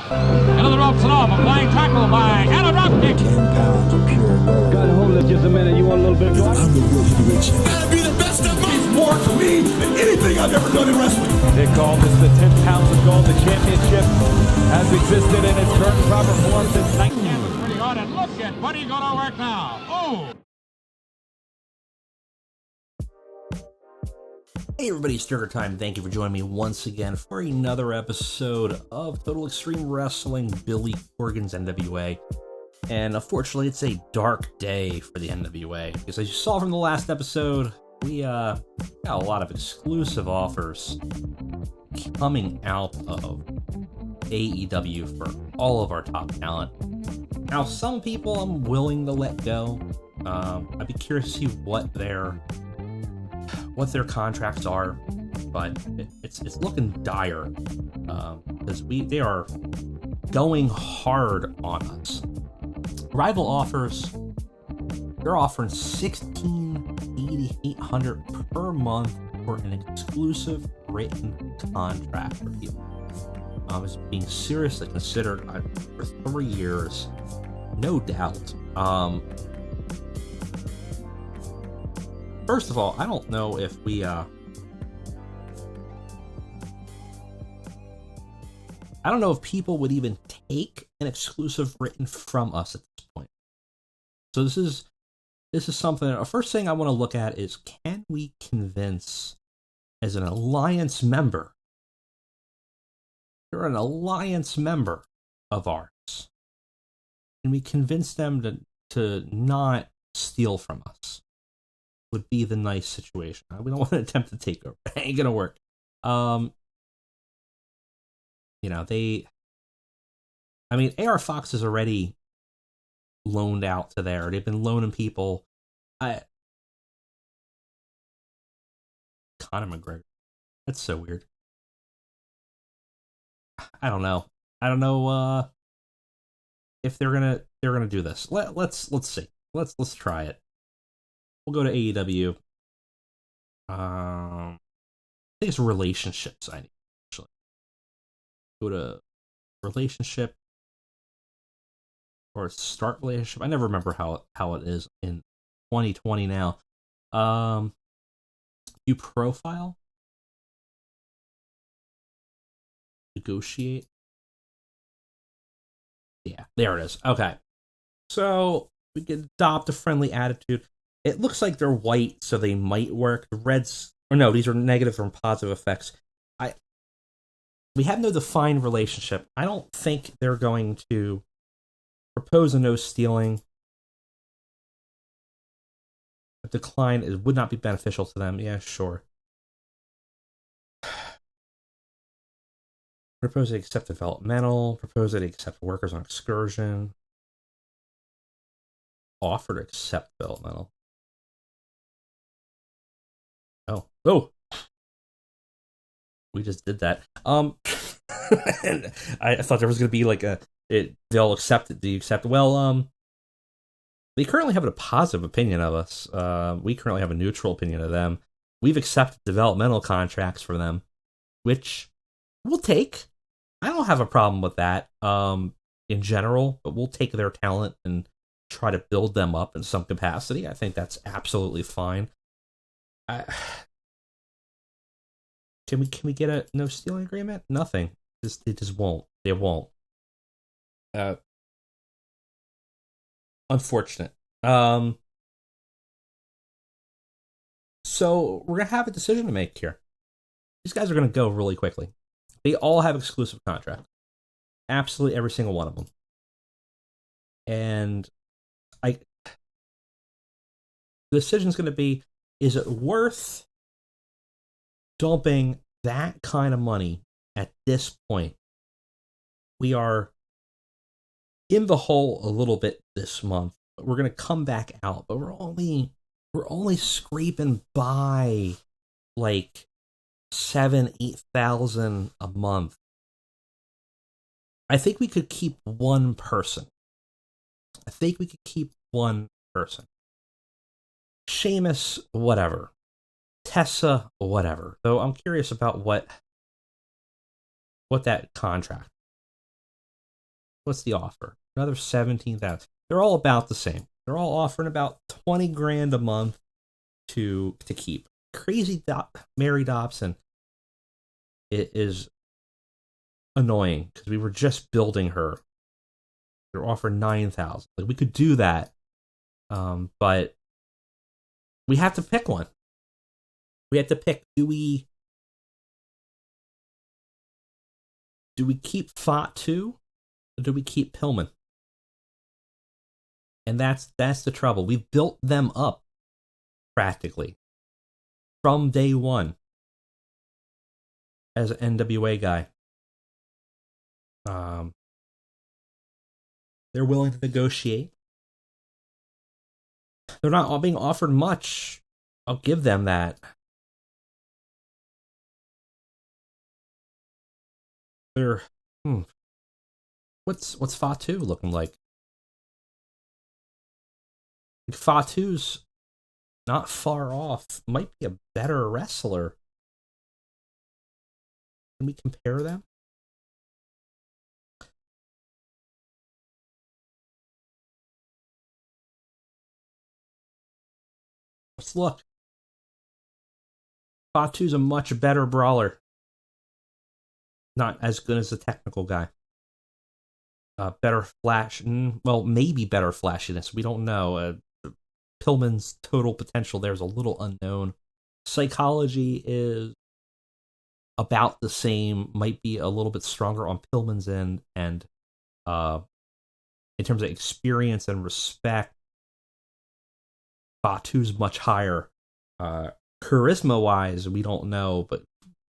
Into the ropes and off. A flying tackle by and a drop kick. 10 pounds of pure gold. Got to hold it just a minute. You want a little bit more? I'm the real heavyweight champion. Gotta be the best of me. It's more to me than anything I've ever done in wrestling. They call this the 10 pounds of gold. The championship has existed in its current proper form since 19. Yeah, was pretty hard. And look at Buddy going to work now. Oh. Hey everybody, it's Durger time. Thank you for joining me once again for another episode of Total Extreme Wrestling, Billy Corgan's NWA. And unfortunately, it's a dark day for the NWA, because as you saw from the last episode, we got a lot of exclusive offers coming out of AEW for all of our top talent. Now, some people I'm willing to let go. I'd be curious to see what their contracts are, but it's looking dire, because they are going hard on us. Rival offers, they're offering $1,680 per month for an exclusive written contract for people. It's being seriously considered for 3 years, no doubt. First of all, I don't know if we, I don't know if people would even take an exclusive written from us at this point. So this is something, the first thing I want to look at is, can we convince, as an alliance member, you're an alliance member of ours, can we convince them to not steal from us? Would be the nice situation. We don't want to attempt to take over. It ain't gonna work. AR Fox is already loaned out to there. They've been loaning people. Conor McGregor. That's so weird. I don't know. If they're gonna do this. Let's see. Let's try it. We'll go to AEW. I think it's relationships I need, actually. Go to relationship or start relationship. I never remember how it is in 2020 now. You profile. Negotiate. Yeah, there it is. Okay. So we can adopt a friendly attitude. It looks like they're white, so they might work. The reds, or no, these are negative and positive effects. We have no defined relationship. I don't think they're going to propose a no stealing. A decline, it would not be beneficial to them. Yeah, sure. Propose they accept developmental. Propose that they accept workers on excursion. Offer to accept developmental. Oh, we just did that. And I thought there was going to be like they'll accept it. Do you accept? Well, they currently have a positive opinion of us. We currently have a neutral opinion of them. We've accepted developmental contracts for them, which we'll take. I don't have a problem with that, in general, but we'll take their talent and try to build them up in some capacity. I think that's absolutely fine. Can we get a no stealing agreement? Nothing. It just won't. They won't. Unfortunate. So we're gonna have a decision to make here. These guys are gonna go really quickly. They all have exclusive contracts. Absolutely every single one of them. And the decision's gonna be, is it worth dumping that kind of money at this point? We are in the hole a little bit this month. We're going to come back out, but we're only scraping by like 7,000-8,000 a month. I think we could keep one person. Sheamus, whatever. Tessa, whatever. Though I'm curious about what that contract. What's the offer? Another 17,000. They're all about the same. They're all offering about 20 grand a month to keep. Crazy Mary Dobson. It is annoying because we were just building her. They're offering 9,000. Like, we could do that, but we have to pick one. We have to pick. Do we keep Fatu, or do we keep Pillman? And that's the trouble. We've built them up practically from day one as an NWA guy. They're willing to negotiate. They're not being offered much. I'll give them that. They're what's Fatu looking like? Fatu's not far off. Might be a better wrestler. Can we compare them? Let's look. Fatu's a much better brawler. Not as good as the technical guy. Better flash. Well, maybe better flashiness. We don't know. Pillman's total potential there is a little unknown. Psychology is about the same. Might be a little bit stronger on Pillman's end. And in terms of experience and respect, Fatu's much higher. Charisma-wise, we don't know, but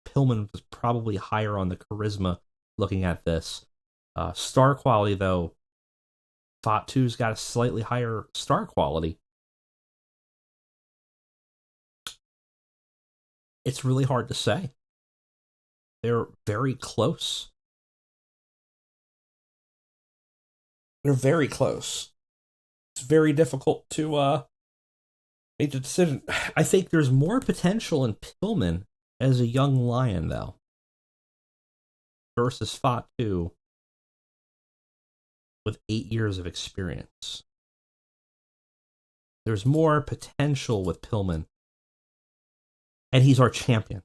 Pillman was probably higher on the charisma looking at this. Star quality, though, Fatu's got a slightly higher star quality. It's really hard to say. They're very close. They're very close. It's very difficult to make a decision. I think there's more potential in Pillman as a young lion, though, versus Fatu with 8 years of experience. There's more potential with Pillman, and he's our champion.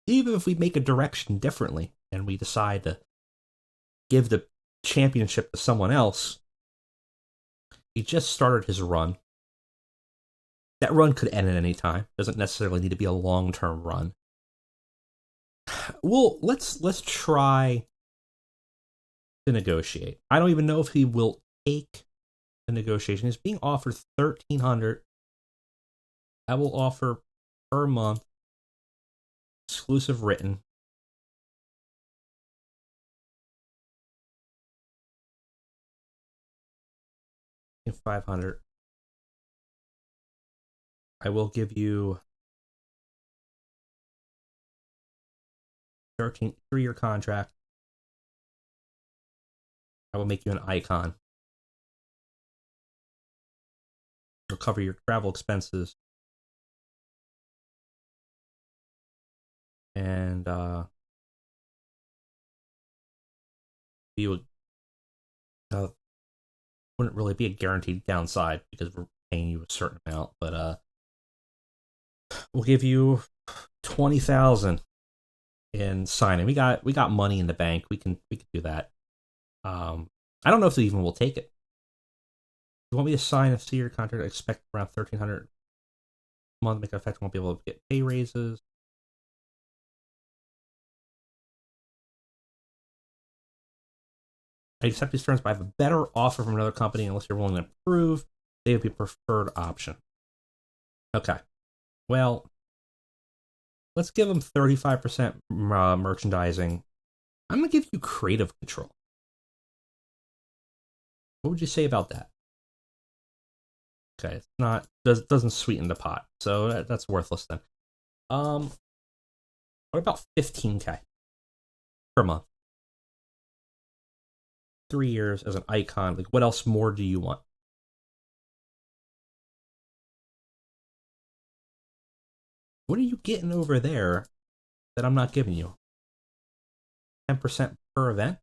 Even if we make a direction differently and we decide to give the championship to someone else, he just started his run. That run could end at any time. Doesn't necessarily need to be a long-term run. Well, let's try to negotiate. I don't even know if he will take the negotiation. He's being offered $1,300. I will offer per month, exclusive written. $500. I will give you 3-year contract. I will make you an icon. I'll cover your travel expenses. And you wouldn't really be a guaranteed downside because we're paying you a certain amount, but we'll give you 20,000 in signing. We got money in the bank. We can do that. I don't know if they even will take it. You want me to sign a 3-year contract? I expect around $1,300 a month. Make an effect. I won't be able to get pay raises. I accept these terms, but I have a better offer from another company. Unless you're willing to improve, they would be a preferred option. Okay. Well, let's give them 35% merchandising. I'm going to give you creative control. What would you say about that? Okay, it's not doesn't sweeten the pot, so that's worthless then. What about 15K per month? 3 years as an icon. Like, what else more do you want? What are you getting over there that I'm not giving you? 10% per event?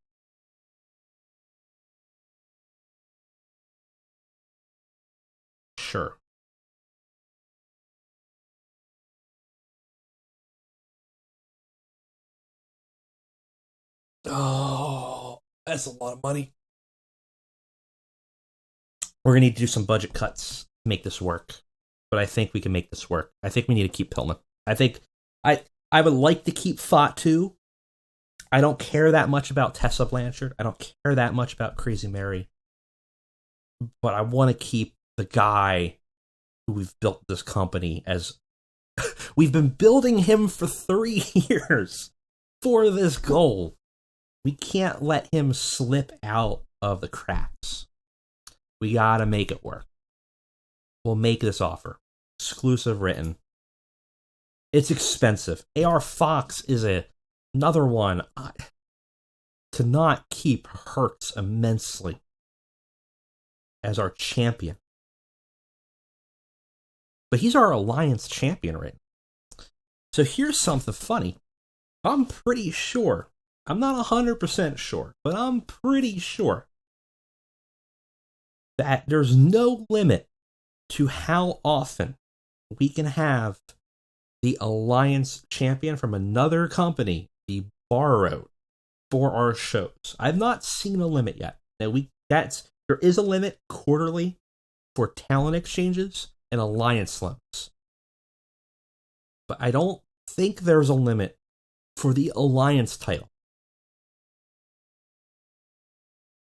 sure. Oh, that's a lot of money. We're going to need to do some budget cuts to make this work. But I think we can make this work. I think we need to keep Pillman. I think I would like to keep Fatu. I don't care that much about Tessa Blanchard. I don't care that much about Crazy Mary. But I want to keep the guy who we've built this company as... We've been building him for 3 years for this goal. We can't let him slip out of the cracks. We gotta make it work. We'll make this offer. Exclusive written. It's expensive. AR Fox is another one. To not keep hurts immensely as our champion. But he's our Alliance champion right now. So here's something funny. I'm pretty sure, I'm not 100% sure, but I'm pretty sure that there's no limit to how often we can have the Alliance champion from another company be borrowed for our shows. I've not seen a limit yet. Now there is a limit quarterly for talent exchanges and Alliance loans. But I don't think there's a limit for the Alliance title.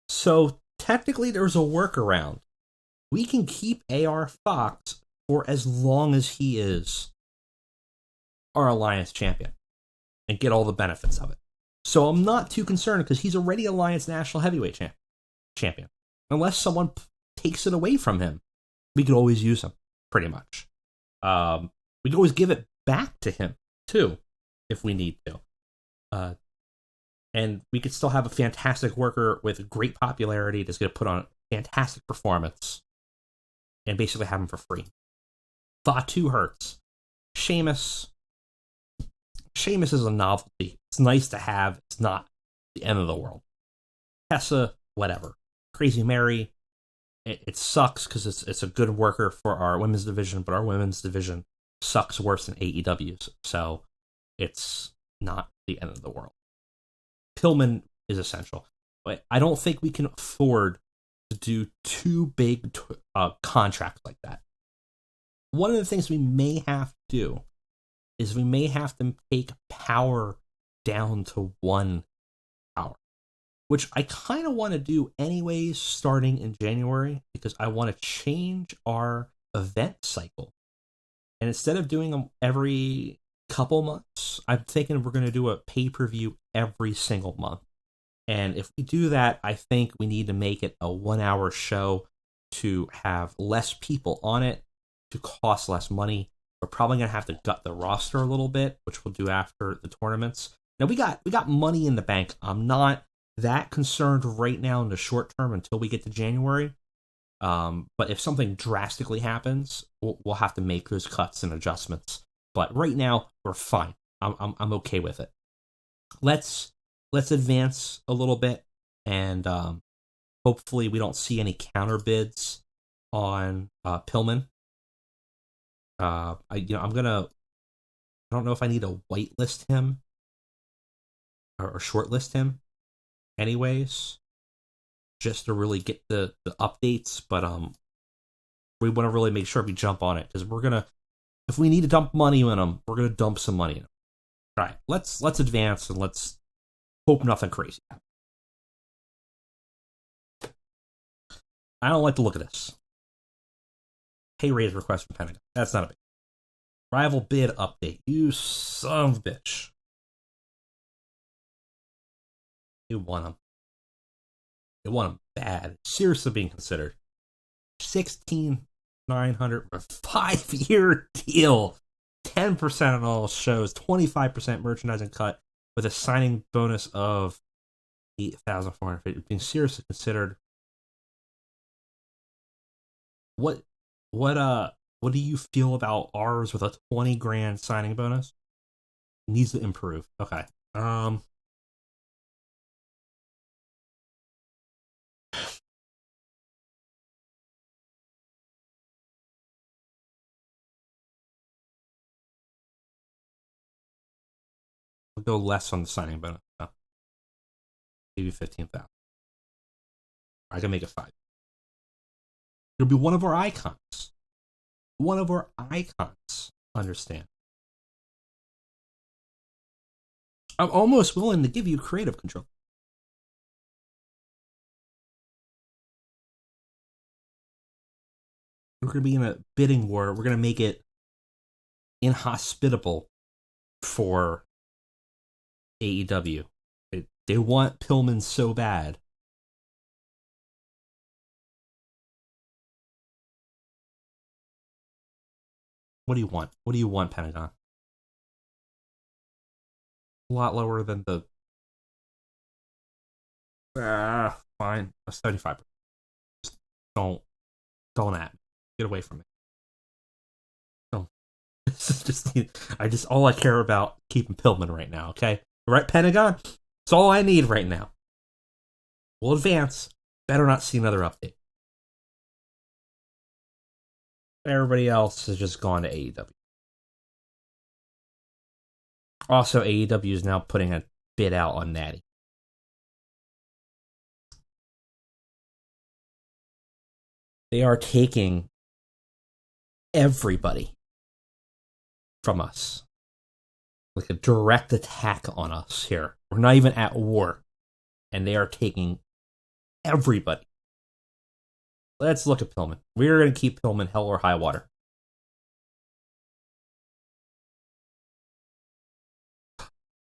So technically there's a workaround. We can keep AR Fox for as long as he is our Alliance champion and get all the benefits of it. So I'm not too concerned because he's already Alliance National Heavyweight champion. Unless someone takes it away from him, we could always use him, pretty much. We could always give it back to him, too, if we need to. And we could still have a fantastic worker with great popularity that's going to put on a fantastic performance and basically have him for free. Fatu hurts. Sheamus is a novelty. It's nice to have. It's not the end of the world. Tessa, whatever. Crazy Mary, it sucks because it's a good worker for our women's division, but our women's division sucks worse than AEW's, so it's not the end of the world. Pillman is essential, but I don't think we can afford to do 2 big contracts like that. One of the things we may have to do is we may have to take power down to 1 hour, which I kind of want to do anyways starting in January because I want to change our event cycle. And instead of doing them every couple months, I'm thinking we're going to do a pay-per-view every single month. And if we do that, I think we need to make it a 1-hour show to have less people on it, to cost less money. We're probably going to have to gut the roster a little bit, which we'll do after the tournaments. Now, we got money in the bank. I'm not that concerned right now in the short term until we get to January. But if something drastically happens, we'll have to make those cuts and adjustments. But right now, we're fine. I'm okay with it. Let's advance a little bit, and hopefully we don't see any counter bids on Pillman. I don't know if I need to whitelist him or shortlist him, anyways, just to really get the updates. But we want to really make sure we jump on it because if we need to dump money in him, we're gonna dump some money in him. All right, let's advance and let's hope nothing crazy happens. I don't like the look of this. Pay raise request from Pentagon. That's not a big rival bid update. You son of a bitch. You want him. You want him bad. Seriously being considered. $16,900 for a 5-year deal. 10% on all shows. 25% merchandising cut with a signing bonus of $8,450. Being seriously considered. What do you feel about ours with a $20,000 signing bonus? Needs to improve. Okay. I'll go less on the signing bonus. Maybe 15,000. I can make it 5. It'll be one of our icons. One of our icons. Understand? I'm almost willing to give you creative control. We're going to be in a bidding war. We're going to make it inhospitable for AEW. They want Pillman so bad. What do you want? What do you want, Pentagon? A lot lower than the... fine. A 75%. Just don't at me. Get away from me. Don't. All I care about keeping Pillman right now, okay? Right, Pentagon? That's all I need right now. We'll advance. Better not see another update. Everybody else has just gone to AEW. Also, AEW is now putting a bid out on Natty. They are taking everybody from us. Like a direct attack on us here. We're not even at war. And they are taking everybody. Let's look at Pillman. We're going to keep Pillman hell or high water.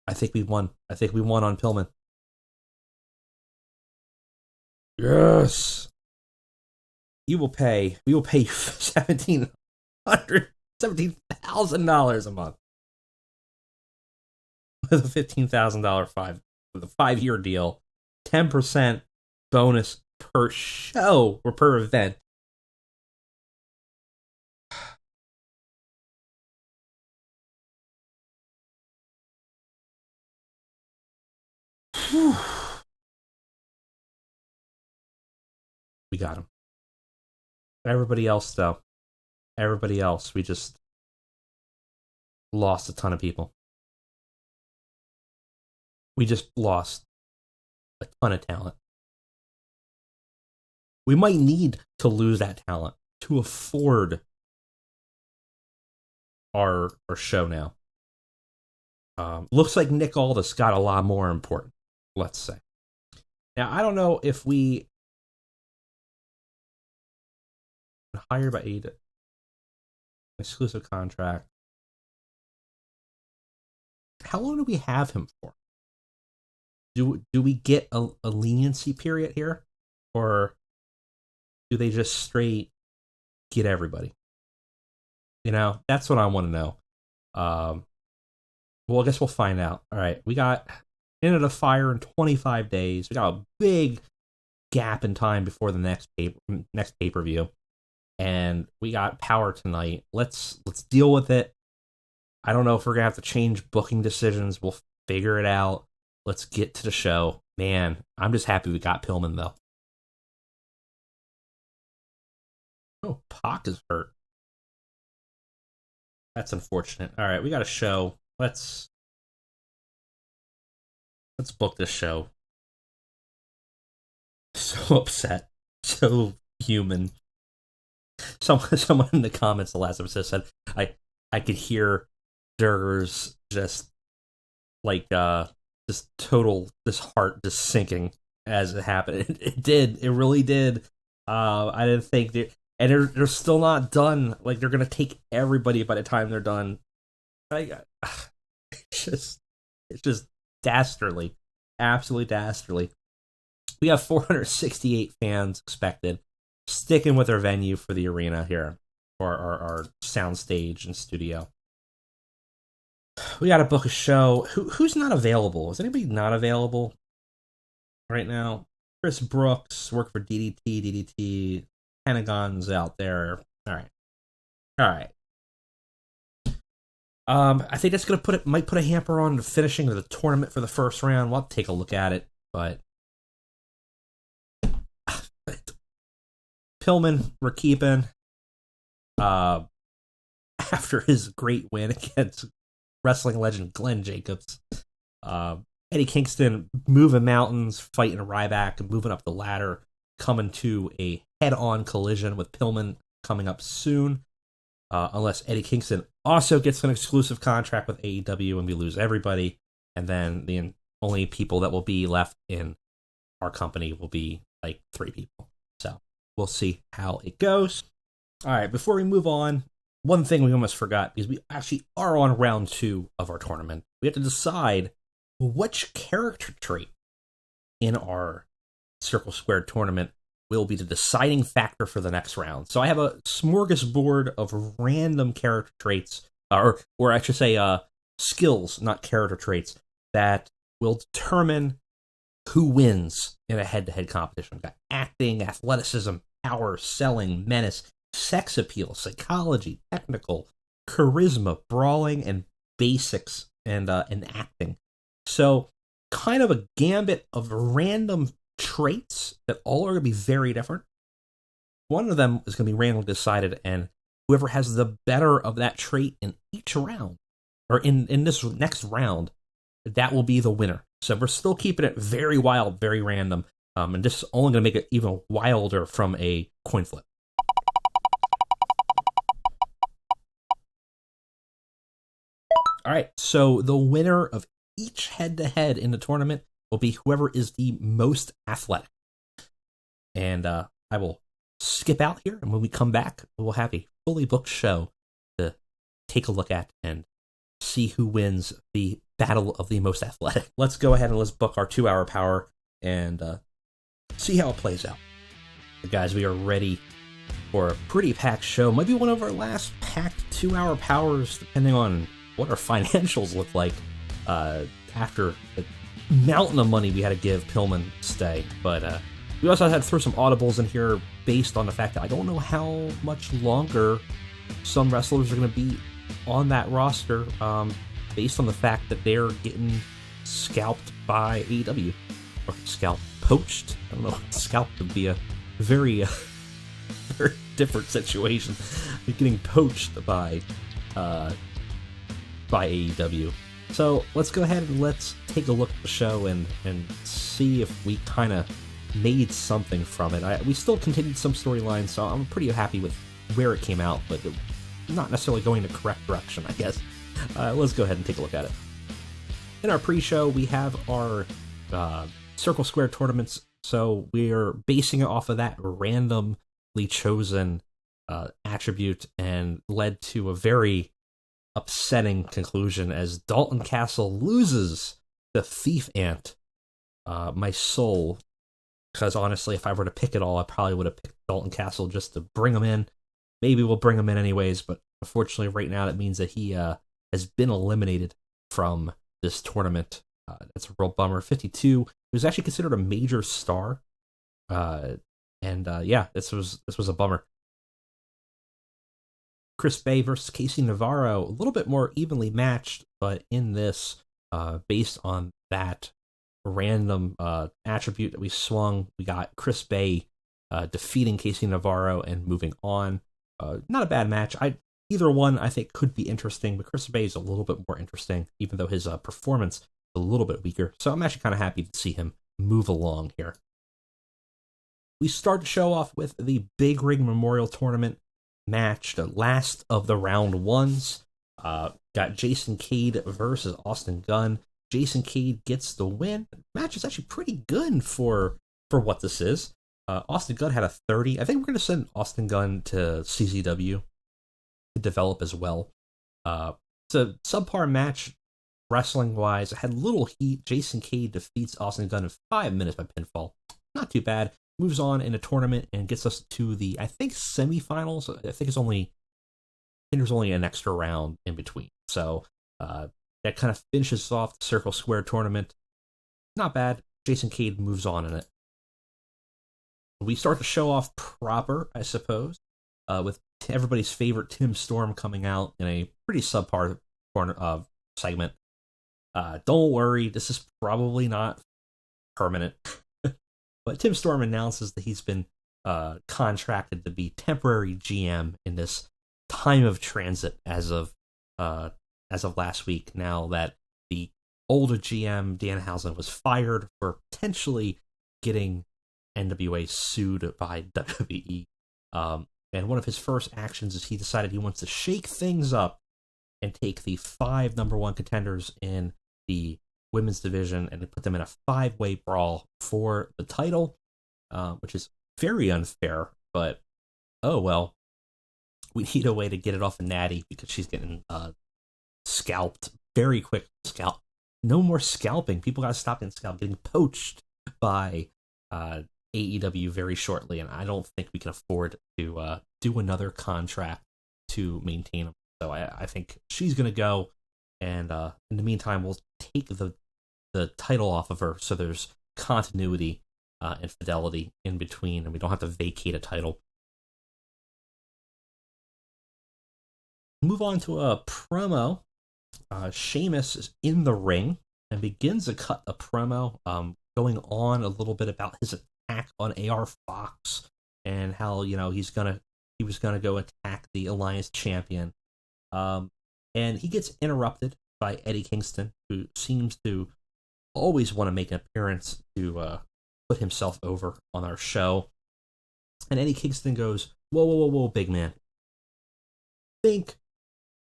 I think we won. I think we won on Pillman. Yes. We will pay $17,000 a month. With a $15,000 with a 5-year deal. 10% bonus per show or per event. We got him. Everybody else, though. Everybody else, we just lost a ton of people. We just lost a ton of talent. We might need to lose that talent to afford our show now. Looks like Nickaldous got a lot more important, let's say. Now, I don't know if we hired by AEW. Exclusive contract. How long do we have him for? Do we get a leniency period here? Or do they just straight get everybody? You know, that's what I want to know. Well, I guess we'll find out. All right, we got Into the Fire in 25 days. We got a big gap in time before the next pay-per-view. And we got Power tonight. Let's deal with it. I don't know if we're going to have to change booking decisions. We'll figure it out. Let's get to the show. Man, I'm just happy we got Pillman, though. Oh, Pac is hurt. That's unfortunate. All right, we got a show. Let's book this show. So upset. So human. Someone in the comments the last episode said I could hear Durger's just like this heart just sinking as it happened. It did. It really did. I didn't think that, and they're still not done. Like, they're gonna take everybody by the time they're done. It's just dastardly, absolutely dastardly. We have 468 fans expected, sticking with our venue for the arena here, or our sound stage and studio. We got to book a show. Who's not available? Is anybody not available right now? Chris Brooks worked for DDT. Pentagon's out there. All right. I think that's gonna might put a hamper on the finishing of the tournament for the first round. We'll have to take a look at it, but Pillman, we're keeping. After his great win against wrestling legend Glenn Jacobs, Eddie Kingston moving mountains, fighting Ryback, and moving up the ladder, coming to a head-on collision with Pillman coming up soon. Unless Eddie Kingston also gets an exclusive contract with AEW and we lose everybody, and then the only people that will be left in our company will be like 3 people. So we'll see how it goes. All right, before we move on, one thing we almost forgot, because we actually are on round 2 of our tournament. We have to decide which character trait in our Circle Squared tournament will be the deciding factor for the next round. So I have a smorgasbord of random character traits, or I should say skills, not character traits, that will determine who wins in a head-to-head competition. We've got acting, athleticism, power, selling, menace, sex appeal, psychology, technical, charisma, brawling, and basics, and acting. So kind of a gambit of random traits that all are going to be very different. One of them is going to be randomly decided, and whoever has the better of that trait in each round, or in this next round, that will be the winner. So we're still keeping it very wild, very random, and this is only going to make it even wilder from a coin flip. All right, so the winner of each head-to-head in the tournament will be whoever is the most athletic. And I will skip out here, and when we come back, we'll have a fully booked show to take a look at and see who wins the battle of the most athletic. Let's go ahead and let's book our 2-hour power and see how it plays out. But guys, we are ready for a pretty packed show. Might be one of our last packed 2-hour powers, depending on what our financials look like after the mountain of money we had to give Pillman stay. But we also had to throw some audibles in here based on the fact that I don't know how much longer some wrestlers are going to be on that roster, based on the fact that they're getting scalped by AEW. Or poached. I don't know. Scalped would be a very, very different situation. You're getting poached by AEW. So let's go ahead and let's take a look at the show and see if we kind of made something from it. We still continued some storylines, so I'm pretty happy with where it came out, but not necessarily going the correct direction, I guess. Let's go ahead and take a look at it. In our pre-show, we have our Circle Square tournaments, so we're basing it off of that randomly chosen attribute, and led to a very upsetting conclusion as Dalton Castle loses the Thief Ant. My soul, because honestly, if I were to pick it all, I probably would have picked Dalton Castle just to bring him in. Maybe we'll bring him in anyways, but unfortunately right now that means that he has been eliminated from this tournament. That's a real bummer. 52. He was actually considered a major star. Yeah, this was a bummer. Chris Bay versus Casey Navarro, a little bit more evenly matched, but in this, based on that random attribute that we swung, we got Chris Bay defeating Casey Navarro and moving on. Not a bad match. Either one I think could be interesting, but Chris Bay is a little bit more interesting, even though his performance is a little bit weaker. So I'm actually kind of happy to see him move along here. We start the show off with the Big Rig Memorial Tournament match, the last of the round ones. Got Jason Cade versus Austin Gunn. Jason Cade gets the win. The match is actually pretty good for what this is. Austin Gunn had a 30. I think we're going to send Austin Gunn to CZW to develop as well. It's a subpar match wrestling-wise. It had little heat. Jason Cade defeats Austin Gunn in 5 minutes by pinfall. Not too bad. Moves on in a tournament and gets us to the, I think, semifinals. I think there's only an extra round in between. So that kind of finishes off the Circle Square tournament. Not bad. Jason Cade moves on in it. We start the show off proper, I suppose, with everybody's favorite Tim Storm coming out in a pretty subpar segment. Don't worry, this is probably not permanent. But Tim Storm announces that he's been contracted to be temporary GM in this time of transit as of last week. Now that the older GM Danhausen was fired for potentially getting NWA sued by WWE. And one of his first actions is he decided he wants to shake things up and take the 5 number 1 contenders in the women's division and put them in a 5-way brawl for the title, which is very unfair, but oh well. We need a way to get it off of Natty because she's getting scalped very quick. No more scalping. People gotta stop getting scalped, getting poached by AEW very shortly, and I don't think we can afford to do another contract to maintain them. So I think she's gonna go, and in the meantime, we'll take the title off of her so there's continuity and fidelity in between, and we don't have to vacate a title. Move on to a promo. Sheamus is in the ring and begins to cut a promo, going on a little bit about his attack on AR Fox and how he was gonna go attack the Alliance champion. And he gets interrupted by Eddie Kingston, who seems to always want to make an appearance to put himself over on our show. And Eddie Kingston goes, "Whoa, big man. Think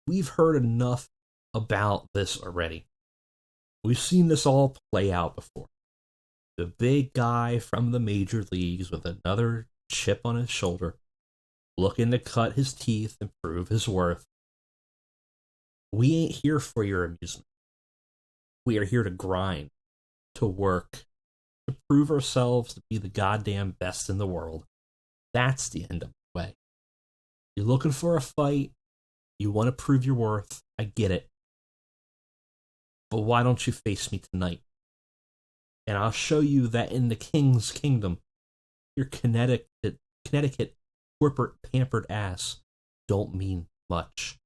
we've heard enough about this already. We've seen this all play out before. The big guy from the major leagues with another chip on his shoulder, looking to cut his teeth and prove his worth. We ain't here for your amusement. We are here to grind, to work, to prove ourselves to be the goddamn best in the world. That's the NWA. You're looking for a fight. You want to prove your worth. I get it. But why don't you face me tonight? And I'll show you that in the King's Kingdom, your Connecticut corporate pampered ass don't mean much."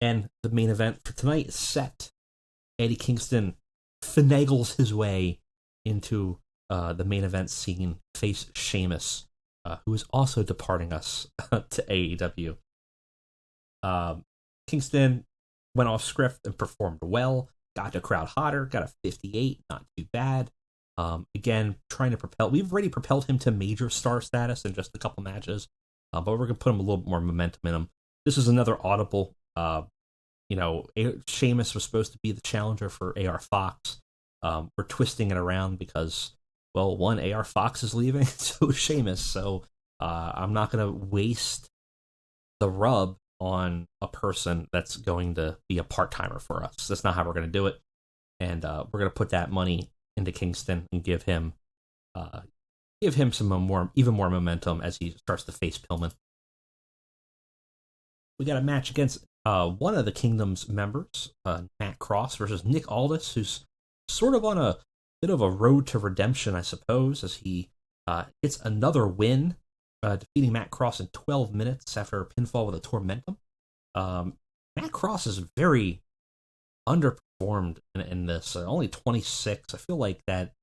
And the main event for tonight is set. Eddie Kingston finagles his way into the main event scene, face Sheamus, who is also departing us to AEW. Kingston went off script and performed well, got the crowd hotter, got a 58, not too bad. Again, trying to propel. We've already propelled him to major star status in just a couple matches, but we're going to put him a little more momentum in him. This is another audible. Sheamus was supposed to be the challenger for AR Fox. We're twisting it around because, well, one, AR Fox is leaving, so is Sheamus. So I'm not going to waste the rub on a person that's going to be a part-timer for us. That's not how we're going to do it. And we're going to put that money into Kingston and give him some even more momentum as he starts to face Pillman. We got a match against one of the Kingdom's members, Matt Cross, versus Nickaldous, who's sort of on a bit of a road to redemption, I suppose, as he gets another win, defeating Matt Cross in 12 minutes after a pinfall with a Tormentum. Matt Cross is very underperformed in this, only 26. I feel like that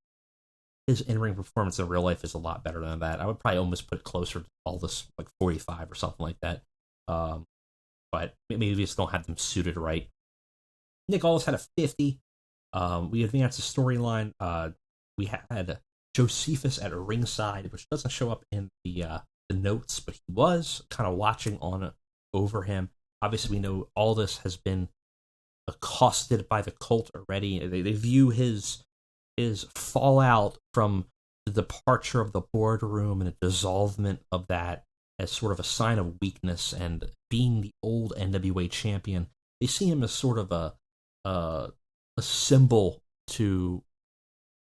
his in-ring performance in real life is a lot better than that. I would probably almost put it closer to all this, like 45 or something like that. But maybe we just don't have them suited right. Nickaldous had a 50. We advanced the storyline. We had Josephus at a ringside, which doesn't show up in the notes, but he was kind of watching over him. Obviously, we know Aldous has been accosted by the cult already. They view his fallout from the departure of the boardroom and the dissolvement of that as sort of a sign of weakness, and being the old NWA champion, they see him as sort of a symbol to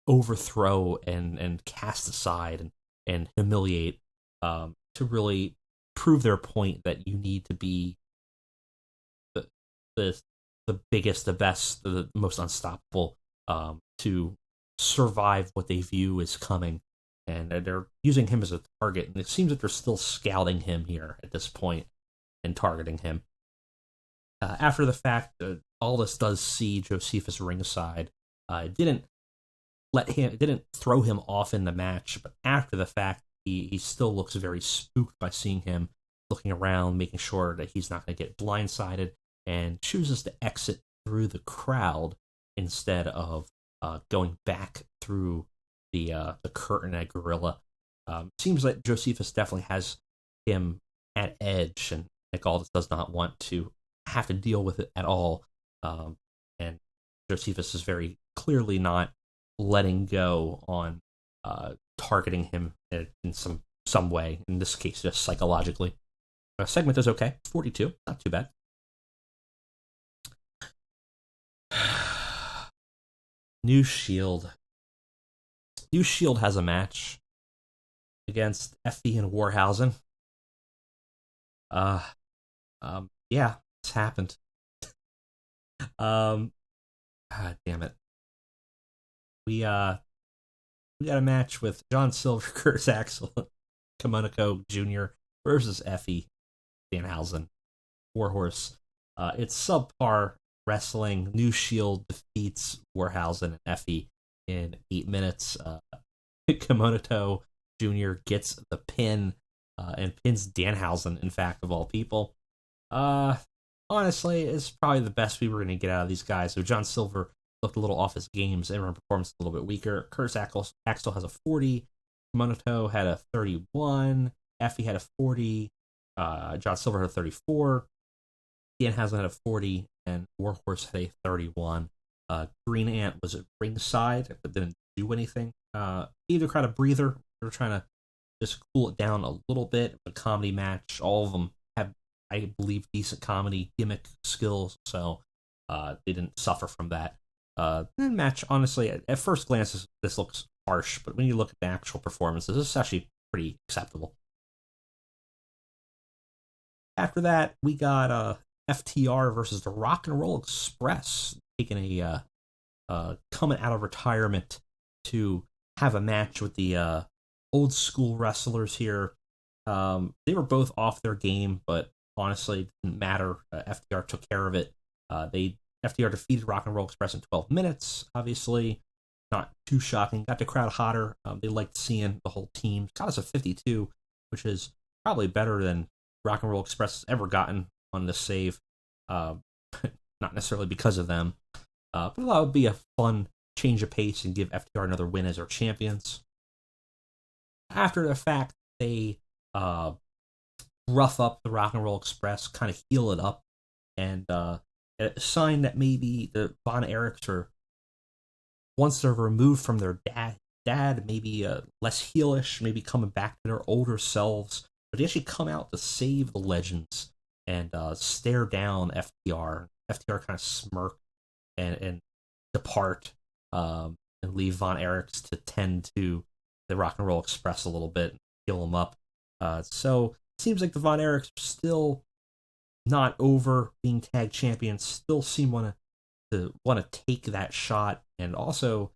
overthrow and cast aside and humiliate, to really prove their point that you need to be the biggest, the best, the most unstoppable, to survive what they view as coming. And they're using him as a target, and it seems that they're still scouting him here at this point and targeting him. After the fact, Aldous does see Josephus ringside. It didn't throw him off in the match, but after the fact, he still looks very spooked by seeing him, looking around, making sure that he's not going to get blindsided, and chooses to exit through the crowd instead of going back through the curtain at Gorilla. Seems like Josephus definitely has him at edge, and Nickaldous does not want to have to deal with it at all. And Josephus is very clearly not letting go on targeting him in some way, in this case just psychologically. Segment is okay, 42, not too bad. New Shield has a match against Effie and Warhausen. Yeah, it's happened. God damn it. We got a match with John Silver, Curtis Axel, Chronicles Jr. versus Effie, Danhausen, Warhorse. It's subpar wrestling. New Shield defeats Warhausen and Effie in 8 minutes. Chronicles Jr. gets the pin and pins Danhausen, in fact, of all people. Honestly, it's probably the best we were going to get out of these guys. So John Silver looked a little off his games. Everyone performance a little bit weaker. Curtis Axel has a 40. Chronicles had a 31. Effie had a 40. John Silver had a 34. Danhausen had a 40. And Warhorse had a 31. Green Ant was at ringside, but didn't do anything. Gave the crowd a breather. They were trying to just cool it down a little bit. A comedy match. All of them have, I believe, decent comedy gimmick skills, so they didn't suffer from that. The match, honestly, at first glance, this looks harsh, but when you look at the actual performances, this is actually pretty acceptable. After that, we got FTR versus the Rock and Roll Express, taking a coming out of retirement to have a match with the old school wrestlers here. They were both off their game, but honestly, it didn't matter. FTR took care of it. FTR defeated Rock and Roll Express in 12 minutes, obviously. Not too shocking. Got the crowd hotter. They liked seeing the whole team. Got us a 52, which is probably better than Rock and Roll Express has ever gotten on this save. Not necessarily because of them. But that would be a fun change of pace and give FTR another win as our champions. After the fact, they rough up the Rock and Roll Express, kind of heal it up, and a sign that maybe the Von Erichs are, once they're removed from their dad, maybe less heelish, maybe coming back to their older selves, but they actually come out to save the legends and stare down FTR. FTR kind of smirk and depart and leave Von Erichs to tend to the Rock and Roll Express a little bit and heal them up. So it seems like the Von Erichs are still not over being tag champions, still seem want to take that shot, and also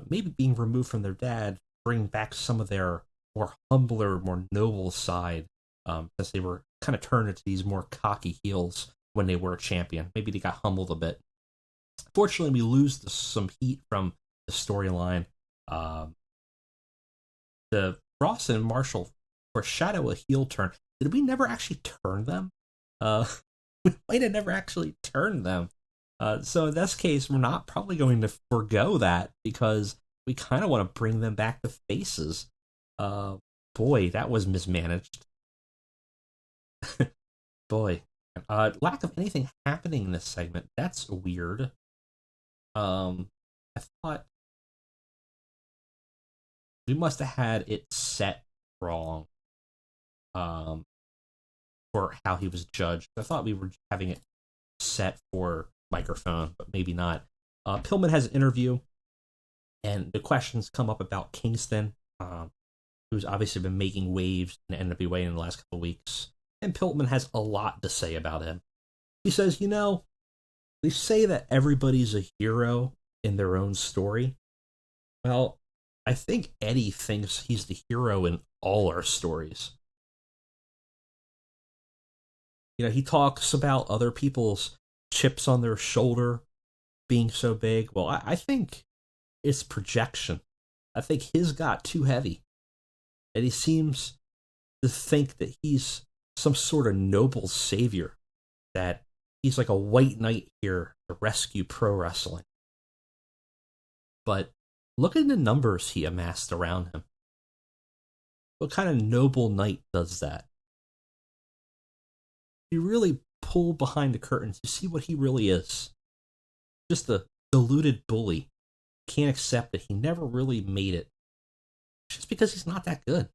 maybe being removed from their dad, bring back some of their more humbler, more noble side, as they were kind of turned into these more cocky heels when they were a champion. Maybe they got humbled a bit. Fortunately, we lose some heat from the storyline. The Ross and Marshall foreshadow a heel turn. Did we never actually turn them? We might have never actually turned them. So in this case, we're not probably going to forgo that because we kind of want to bring them back to faces. Boy, that was mismanaged. Boy. Lack of anything happening in this segment. That's weird. I thought we must have had it set wrong. For how he was judged. I thought we were having it set for microphone, but maybe not. Pillman has an interview, and the questions come up about Kingston, who's obviously been making waves in the NWA in the last couple of weeks. And Pillman has a lot to say about him. He says, they say that everybody's a hero in their own story. Well, I think Eddie thinks he's the hero in all our stories. He talks about other people's chips on their shoulder being so big. Well, I think it's projection. I think his got too heavy. And he seems to think that he's some sort of noble savior, that he's like a white knight here to rescue pro wrestling. But look at the numbers he amassed around him. What kind of noble knight does that? You really pull behind the curtains, you see what he really is. Just a deluded bully. Can't accept that he never really made it. Just because he's not that good.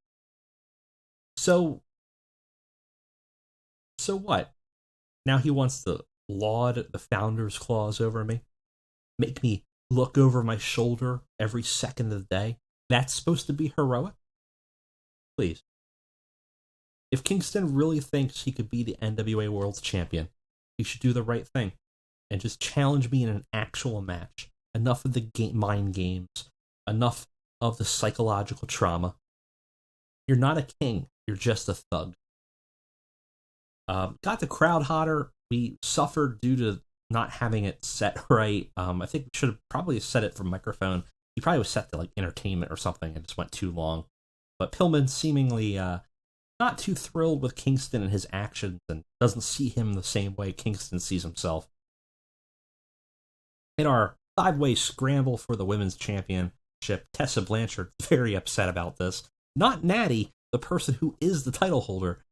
So what? Now he wants to laud the founder's clause over me? Make me look over my shoulder every second of the day? That's supposed to be heroic? Please. If Kingston really thinks he could be the NWA World Champion, he should do the right thing and just challenge me in an actual match. Enough of the mind games. Enough of the psychological trauma. You're not a king. You're just a thug. Got the crowd hotter. We suffered due to not having it set right. I think we should have probably set it for microphone. He probably was set to like entertainment or something and just went too long. But Pillman seemingly not too thrilled with Kingston and his actions and doesn't see him the same way Kingston sees himself. In our 5-way scramble for the women's championship, Tessa Blanchard is very upset about this. Not Natty, the person who is the title holder.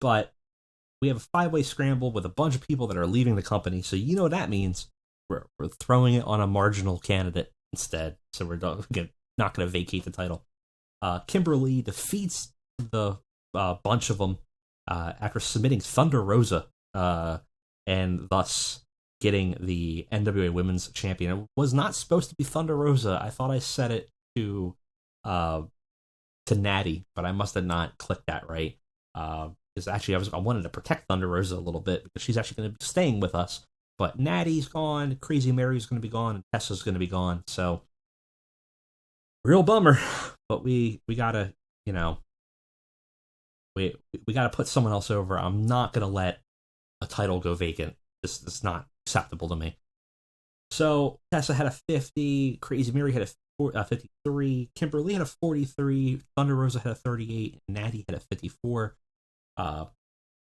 But we have a 5-way scramble with a bunch of people that are leaving the company, so you know what that means. We're throwing it on a marginal candidate instead, so we're not going to vacate the title. Kimberly defeats the bunch of them after submitting Thunder Rosa, and thus getting the NWA Women's Champion. It was not supposed to be Thunder Rosa. I thought I set it to Natty, but I must have not clicked that right. Because actually I wanted to protect Thunder Rosa a little bit because she's actually going to be staying with us. But Natty's gone, Crazy Mary's going to be gone, and Tessa's going to be gone. So real bummer. But we gotta, we gotta put someone else over. I'm not gonna let a title go vacant. It's not acceptable to me. So Tessa had a 50, Crazy Mary had a 53, Kimberly had a 43, Thunder Rosa had a 38, and Natty had a 54.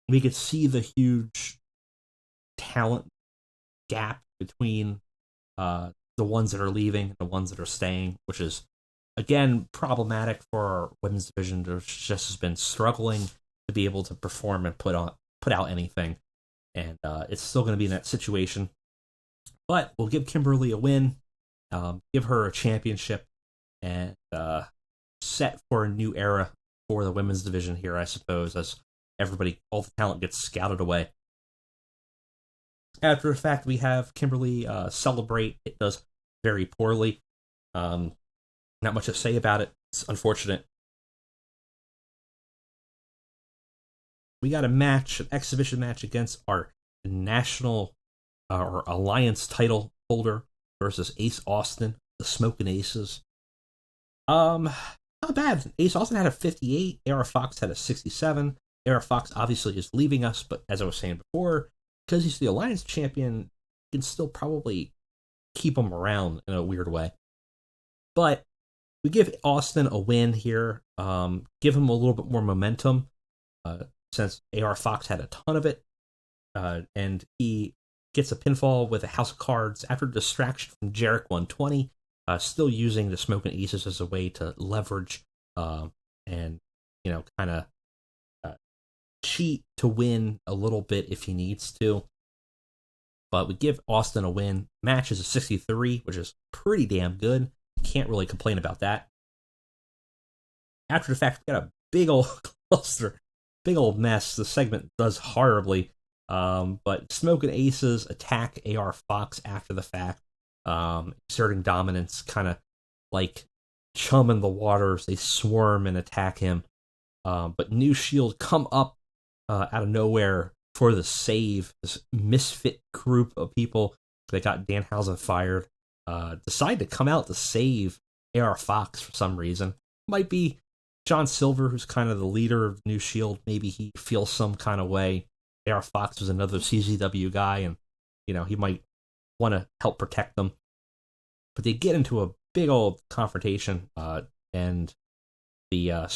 We could see the huge talent gap between the ones that are leaving and the ones that are staying, which is, again, problematic for our women's division, which just has been struggling to be able to perform and put out anything. And it's still going to be in that situation. But we'll give Kimberly a win, give her a championship, and set for a new era for the women's division here, I suppose, as all the talent gets scouted away. After the fact, we have Kimberly celebrate. It does very poorly. Not much to say about it. It's unfortunate. We got a match, an exhibition match against our national or alliance title holder versus Ace Austin, the Smoking Aces. Not bad. Ace Austin had a 58. AR Fox had a 67. AR Fox obviously is leaving us, but as I was saying before, because he's the alliance champion, you can still probably keep him around in a weird way. But we give Austin a win here, give him a little bit more momentum, since AR Fox had a ton of it, and he gets a pinfall with a House of Cards after distraction from Jarek 120, still using the Smoking Aces as a way to leverage and, kind of cheat to win a little bit if he needs to. But we give Austin a win. Match is a 63, which is pretty damn good. Can't really complain about that. After the fact, we got a big old cluster, big old mess. The segment does horribly. But Smoking Aces attack AR Fox after the fact, exerting dominance, kind of like chum in the waters. They swarm and attack him. But New Shield come up out of nowhere for the save. This misfit group of people that got Danhausen fired decide to come out to save AR Fox for some reason. Might be John Silver, who's kind of the leader of New Shield. Maybe he feels some kind of way. AR Fox was another CZW guy, and he might want to help protect them. But they get into a big old confrontation, and the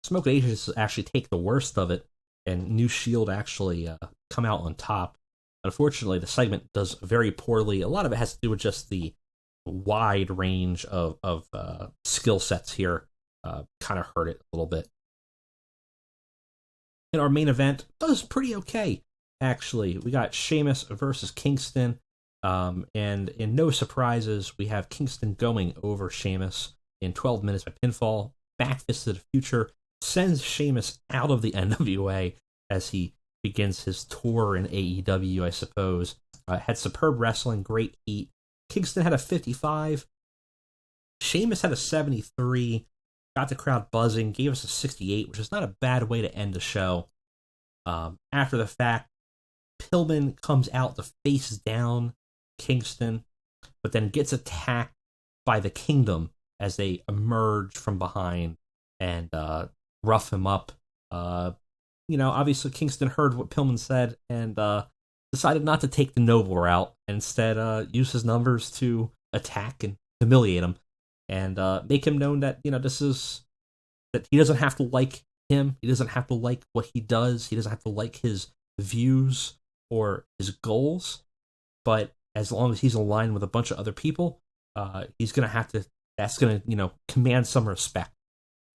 Smoke Aces actually take the worst of it, and New Shield actually come out on top. Unfortunately, the segment does very poorly. A lot of it has to do with just the wide range of skill sets here. Kind of hurt it a little bit. In our main event, does pretty okay, actually. We got Sheamus versus Kingston. And in no surprises, we have Kingston going over Sheamus in 12 minutes by pinfall. Back Fist to the Future sends Sheamus out of the NWA as he begins his tour in AEW, I suppose. Had superb wrestling, great heat. Kingston had a 55. Sheamus had a 73. Got the crowd buzzing, gave us a 68, which is not a bad way to end the show. After the fact, Pillman comes out to face down Kingston, but then gets attacked by the Kingdom as they emerge from behind and rough him up. Obviously Kingston heard what Pillman said and decided not to take the noble route, and instead use his numbers to attack and humiliate him and make him known that, that he doesn't have to like him, he doesn't have to like what he does, he doesn't have to like his views or his goals, but as long as he's aligned with a bunch of other people, he's going to have to, that's going to, command some respect.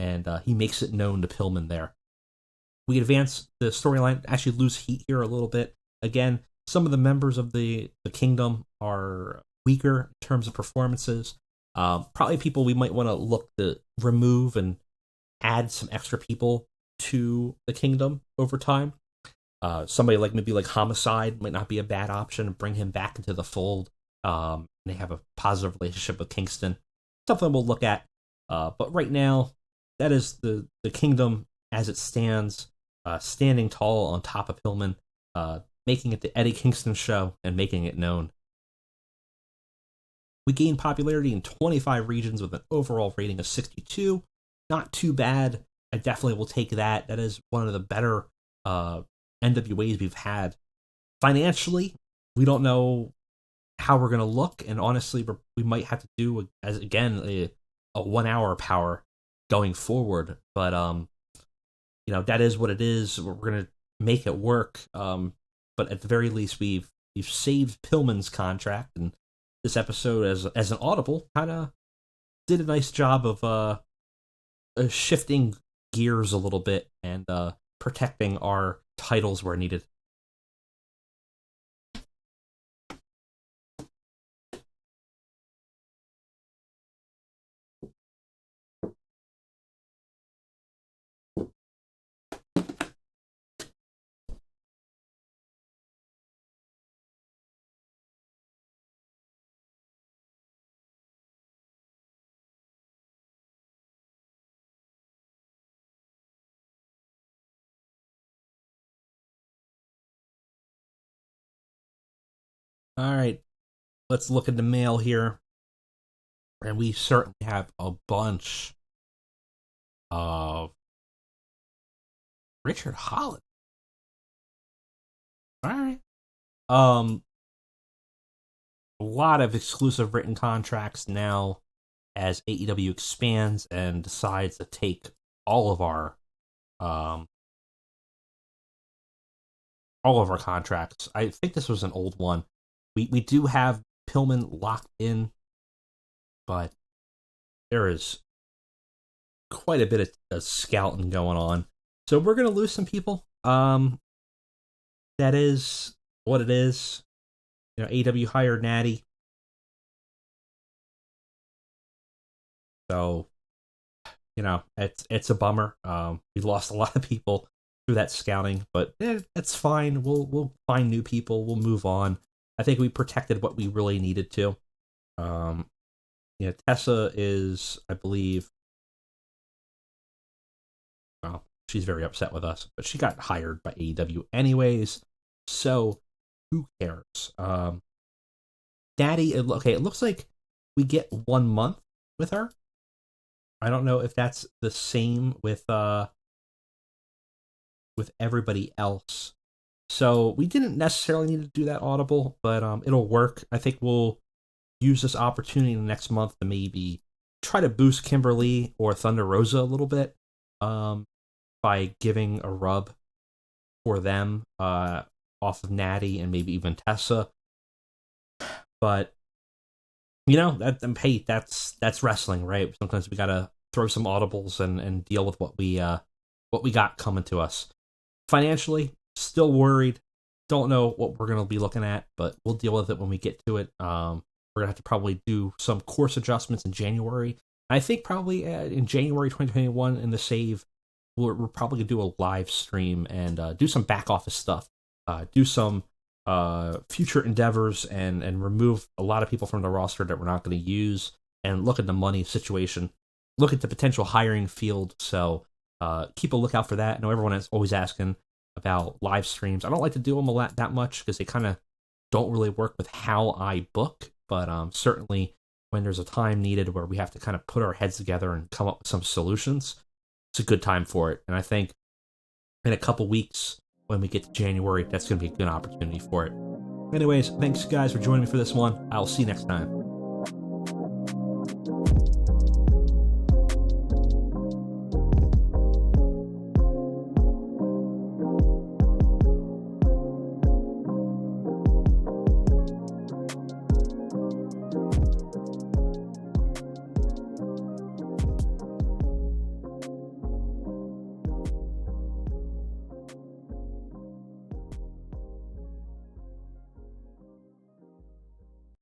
And he makes it known to Pillman there. We advance the storyline, actually lose heat here a little bit. Again, some of the members of the Kingdom are weaker in terms of performances. Probably people we might want to look to remove and add some extra people to the Kingdom over time. Somebody maybe like Homicide might not be a bad option. Bring him back into the fold. They have a positive relationship with Kingston. Something we'll look at. But right now, that is the Kingdom as it stands, standing tall on top of Pillman, making it the Eddie Kingston show and making it known. We gained popularity in 25 regions with an overall rating of 62. Not too bad. I definitely will take that. That is one of the better NWAs we've had. Financially, we don't know how we're going to look, and honestly, we might have to do, a 1 hour power going forward, but that is what it is. We're going to make it work, but at the very least, we've saved Pillman's contract, and this episode, as an audible, kind of did a nice job of shifting gears a little bit and protecting our titles where needed. All right, let's look at the mail here. And we certainly have a bunch of Richard Holland. All right. A lot of exclusive written contracts now as AEW expands and decides to take all of our contracts. I think this was an old one. We do have Pillman locked in, but there is quite a bit of scouting going on. So we're going to lose some people. That is what it is. AEW hired Natty. So, it's a bummer. We lost a lot of people through that scouting, but it's fine. We'll find new people. We'll move on. I think we protected what we really needed to. Tessa is, I believe, well, she's very upset with us, but she got hired by AEW anyways, so who cares? Daddy, it looks like we get 1 month with her. I don't know if that's the same with everybody else. So we didn't necessarily need to do that audible, but it'll work. I think we'll use this opportunity next month to maybe try to boost Kimberly or Thunder Rosa a little bit by giving a rub for them. off of Natty and maybe even Tessa. But you know, that's wrestling, right? Sometimes we gotta throw some audibles and deal with what we got coming to us. Financially, still worried. Don't know what we're gonna be looking at, but we'll deal with it when we get to it. We're gonna have to probably do some course adjustments in January. I think probably in January 2021 in the save, we're probably gonna do a live stream and do some back office stuff, do some future endeavors, and remove a lot of people from the roster that we're not going to use, and look at the money situation, look at the potential hiring field. So keep a lookout for that. I know everyone is always asking about live streams. I don't like to do them that much because they kind of don't really work with how I book, but certainly when there's a time needed where we have to kind of put our heads together and come up with some solutions, it's a good time for it. And I think in a couple weeks, when we get to January, that's going to be a good opportunity for it. Anyways, thanks guys for joining me for this one. I'll see you next time.